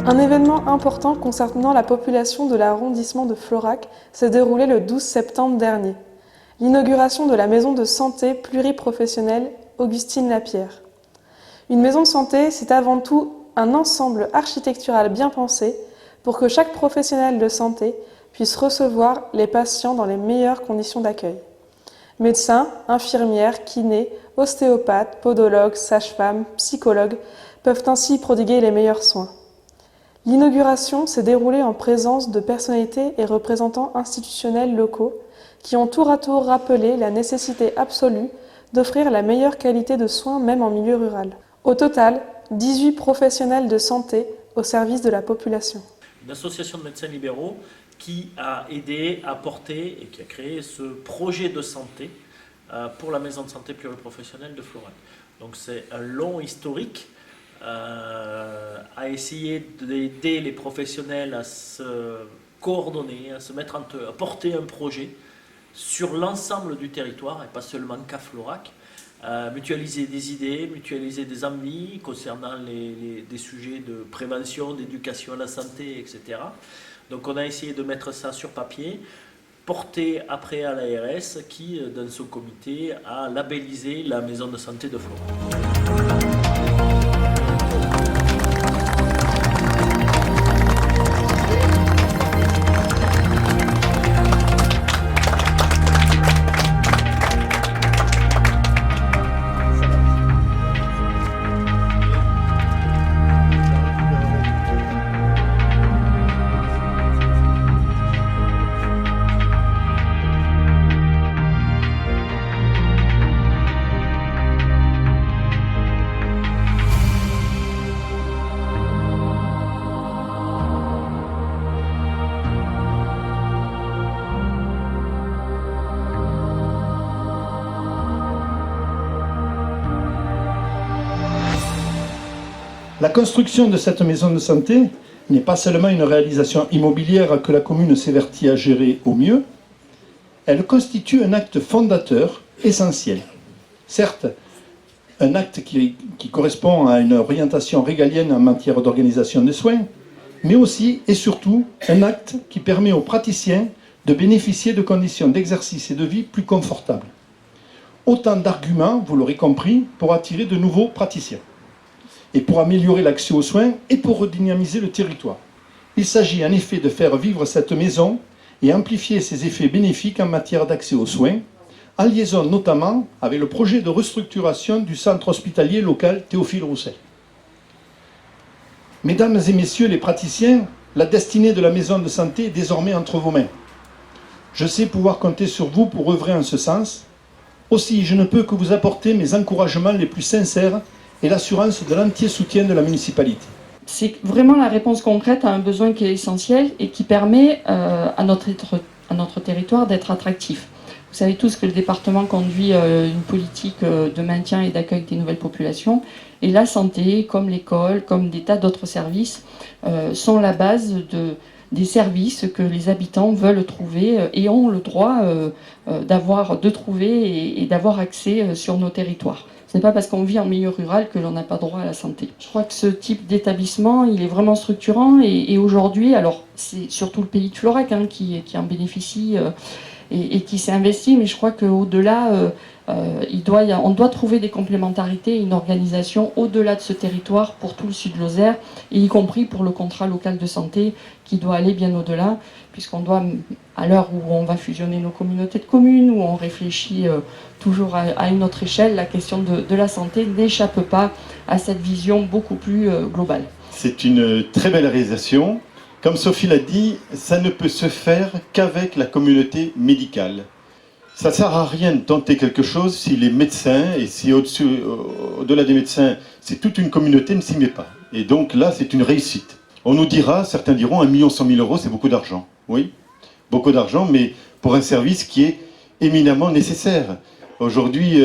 Un événement important concernant la population de l'arrondissement de Florac s'est déroulé le 12 septembre dernier. L'inauguration de la maison de santé pluriprofessionnelle Augustine Lapierre. Une maison de santé, c'est avant tout un ensemble architectural bien pensé pour que chaque professionnel de santé puisse recevoir les patients dans les meilleures conditions d'accueil. Médecins, infirmières, kinés, ostéopathes, podologues, sages-femmes, psychologues peuvent ainsi prodiguer les meilleurs soins. L'inauguration s'est déroulée en présence de personnalités et représentants institutionnels locaux qui ont tour à tour rappelé la nécessité absolue d'offrir la meilleure qualité de soins même en milieu rural. Au total, 18 professionnels de santé au service de la population. Une association de médecins libéraux qui a aidé à porter et qui a créé ce projet de santé pour la maison de santé pluriprofessionnelle de Florac. Donc c'est un long historique à essayer d'aider les professionnels à se coordonner, à se mettre à porter un projet sur l'ensemble du territoire et pas seulement qu'à Florac. Mutualiser des idées, mutualiser des envies concernant des sujets de prévention, d'éducation à la santé, etc. Donc on a essayé de mettre ça sur papier, porté après à l'ARS qui, dans son comité, a labellisé la maison de santé de Florac. La construction de cette maison de santé n'est pas seulement une réalisation immobilière que la commune s'évertit à gérer au mieux, elle constitue un acte fondateur essentiel. Certes, un acte qui correspond à une orientation régalienne en matière d'organisation des soins, mais aussi et surtout un acte qui permet aux praticiens de bénéficier de conditions d'exercice et de vie plus confortables. Autant d'arguments, vous l'aurez compris, pour attirer de nouveaux praticiens et pour améliorer l'accès aux soins et pour redynamiser le territoire. Il s'agit en effet de faire vivre cette maison et amplifier ses effets bénéfiques en matière d'accès aux soins, en liaison notamment avec le projet de restructuration du centre hospitalier local Théophile Roussel. Mesdames et messieurs les praticiens, la destinée de la maison de santé est désormais entre vos mains. Je sais pouvoir compter sur vous pour œuvrer en ce sens. Aussi, je ne peux que vous apporter mes encouragements les plus sincères et l'assurance de l'entier soutien de la municipalité. C'est vraiment la réponse concrète à un besoin qui est essentiel et qui permet à notre territoire d'être attractif. Vous savez tous que le département conduit une politique de maintien et d'accueil des nouvelles populations, et la santé, comme l'école, comme des tas d'autres services, sont la base des services que les habitants veulent trouver et ont le droit de trouver et d'avoir accès sur nos territoires. Ce n'est pas parce qu'on vit en milieu rural que l'on n'a pas droit à la santé. Je crois que ce type d'établissement, il est vraiment structurant et aujourd'hui, alors c'est surtout le pays de Florac qui en bénéficie et qui s'est investi, mais je crois qu'au-delà, on doit trouver des complémentarités et une organisation au-delà de ce territoire pour tout le sud de Lozère, et y compris pour le contrat local de santé qui doit aller bien au-delà, puisqu'on doit, à l'heure où on va fusionner nos communautés de communes, où on réfléchit toujours à une autre échelle, la question de la santé n'échappe pas à cette vision beaucoup plus globale. C'est une très belle réalisation. Comme Sophie l'a dit, ça ne peut se faire qu'avec la communauté médicale. Ça ne sert à rien de tenter quelque chose si les médecins, et si au-delà des médecins, c'est toute une communauté, ne s'y met pas. Et donc là, c'est une réussite. On nous dira, certains diront, 1 100 000 €, c'est beaucoup d'argent. Oui, beaucoup d'argent, mais pour un service qui est éminemment nécessaire. Aujourd'hui,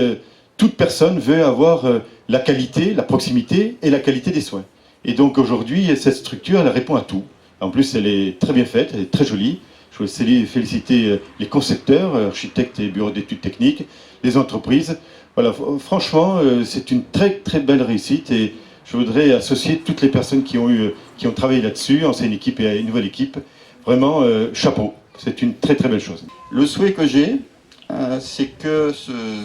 toute personne veut avoir la qualité, la proximité et la qualité des soins. Et donc aujourd'hui, cette structure, elle répond à tout. En plus, elle est très bien faite, elle est très jolie. Je veux féliciter les concepteurs, architectes et bureaux d'études techniques, les entreprises. Voilà, franchement, c'est une très très belle réussite et Je voudrais associer toutes les personnes qui ont travaillé là-dessus, ancienne équipe et nouvelle équipe. Vraiment, chapeau. C'est une très très belle chose. Le souhait que j'ai, c'est que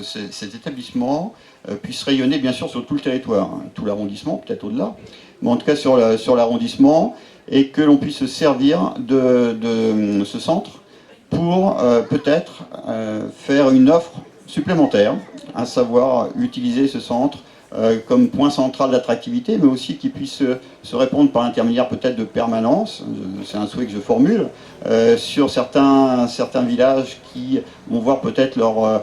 cet établissement puisse rayonner bien sûr sur tout le territoire, hein, tout l'arrondissement, peut-être au-delà, mais en tout cas sur l'arrondissement, et que l'on puisse se servir de ce centre pour peut-être faire une offre supplémentaire, à savoir utiliser ce centre comme point central d'attractivité, mais aussi qui puisse se répondre par l'intermédiaire peut-être de permanence, c'est un souhait que je formule, sur certains villages qui vont voir peut-être leurs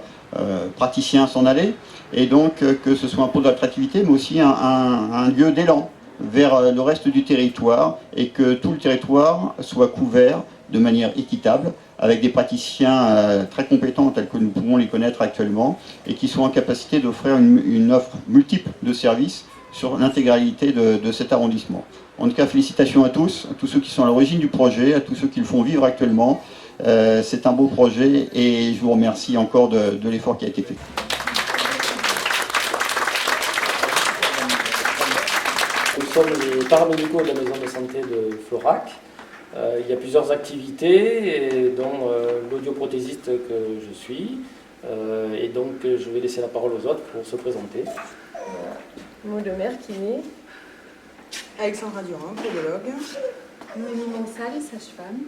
praticiens s'en aller, et donc que ce soit un pôle d'attractivité, mais aussi un lieu d'élan vers le reste du territoire, et que tout le territoire soit couvert de manière équitable, avec des praticiens très compétents tels que nous pouvons les connaître actuellement, et qui sont en capacité d'offrir une offre multiple de services sur l'intégralité de cet arrondissement. En tout cas, félicitations à tous ceux qui sont à l'origine du projet, à tous ceux qui le font vivre actuellement. C'est un beau projet et je vous remercie encore de l'effort qui a été fait. Nous sommes les paramédicaux de la maison de santé de Florac. Il y a plusieurs activités, dont l'audioprothésiste que je suis. Et donc je vais laisser la parole aux autres pour se présenter. Maud Lemaire, kiné. Alexandra Durand, podologue. Noémie Monsal, sage-femme.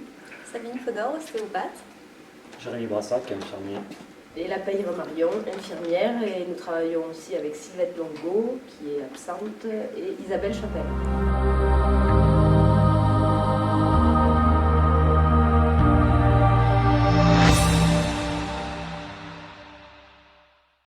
Sabine Fodor, ostéopathe. Jérémy Brassac, infirmier. Et la Payre Marion, infirmière. Et nous travaillons aussi avec Sylvette Longo, qui est absente, et Isabelle Chapelle.